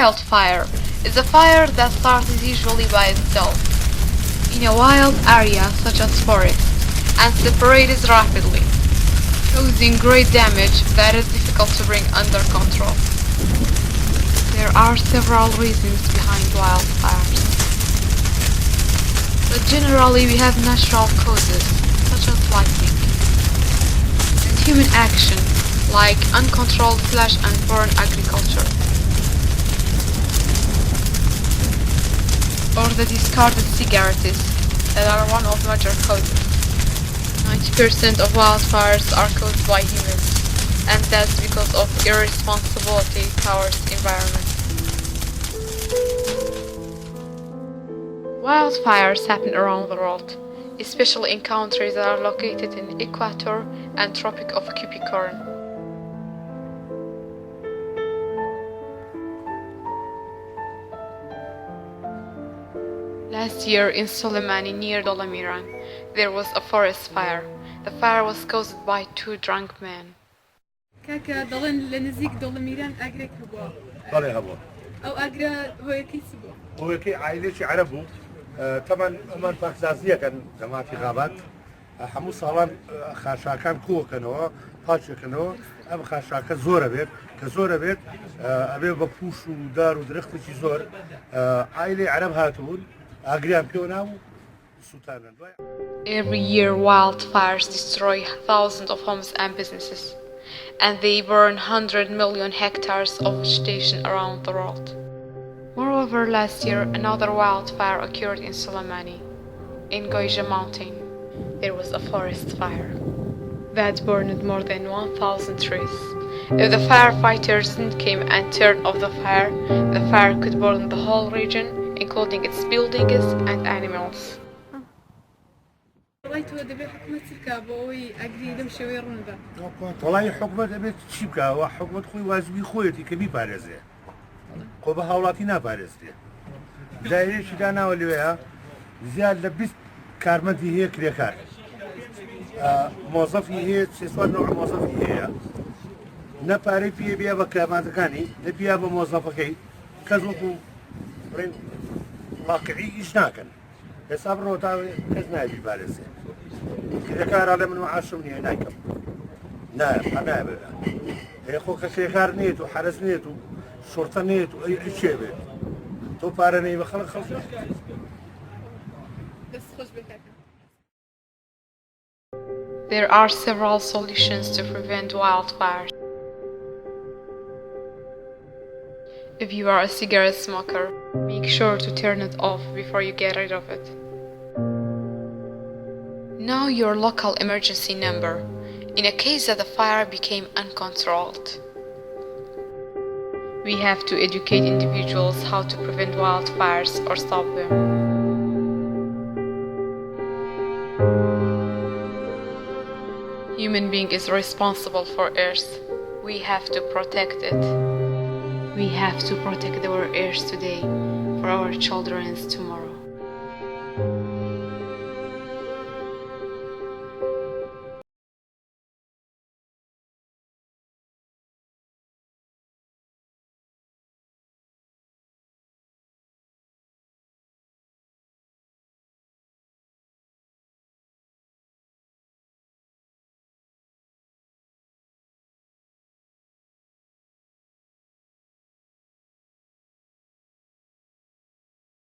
Wildfire is a fire that starts usually by itself in a wild area such as forest and spreads rapidly, causing great damage that is difficult to bring under control. There are several reasons behind wildfires, but generally we have natural causes such as lightning and human action like uncontrolled slash and foreign agriculture, or the discarded cigarettes that are one of major causes. 90% of wildfires are caused by humans, and that's because of irresponsibility towards environment. Wildfires happen around the world, especially in countries that are located in equator and Tropic of Capricorn. Last year in Soleimani near Dolomiran, there was a forest fire. The fire was caused by two drunk men. كاكا ضلن لنزيك دولميران أجرك هبوا. طلع هبوا. أو أجرا هو كيس هبوا. هو كي عائلة عربو. طبعا أمان باكستانية كان جماعة غابات. حمو صالان خاشاكان كوه كانوا هاتش كانوا أم خاشاك زورة بيت أبي بفوش ودار ودرخت شي زور عائلة عرب هاتون أجريان بيوناو سلطانا. Every year wildfires destroy thousands of homes and businesses, and they burn 100 million hectares of vegetation around the world. Moreover, last year another wildfire occurred in Soleimani, in Goija mountain. There was a forest fire that burned more than 1,000 trees. If the firefighters didn't come and turn off the fire could burn the whole region, including its buildings and animals. رأيت دبي حكومة الكابوي أجري دمشي ويرنبا. والله حكومة أبي تشيبكا وحكومة خوي واجبي خويتي كمي بارزة. قبها هولاتينا بارزة. دايري شدانا وليها زياد لبست كارمتي هي كريكار. موظفي هي سوى نوع موظفي هي. نباري فيه بيا بكلامات كاني نبيا بموظفكي كذوقو رين واقعي إجناكن. حساب روتاوي كذنا ببارزة. كريكار على من معاشمني هناكم. نعم أنا بلا. يخو كريكار نيتو حرس نيتو شرطة نيتو أي شيء بيت. تو بارني بخلق خلص. بس خوش بكاكا. There are several solutions to prevent wildfires. If you are a cigarette smoker, make sure to turn it off before you get rid of it. Know your local emergency number in a case that the fire became uncontrolled. We have to educate individuals how to prevent wildfires or stop them. Human being is responsible for Earth. We have to protect it. We have to protect our Earth today for our children's tomorrow.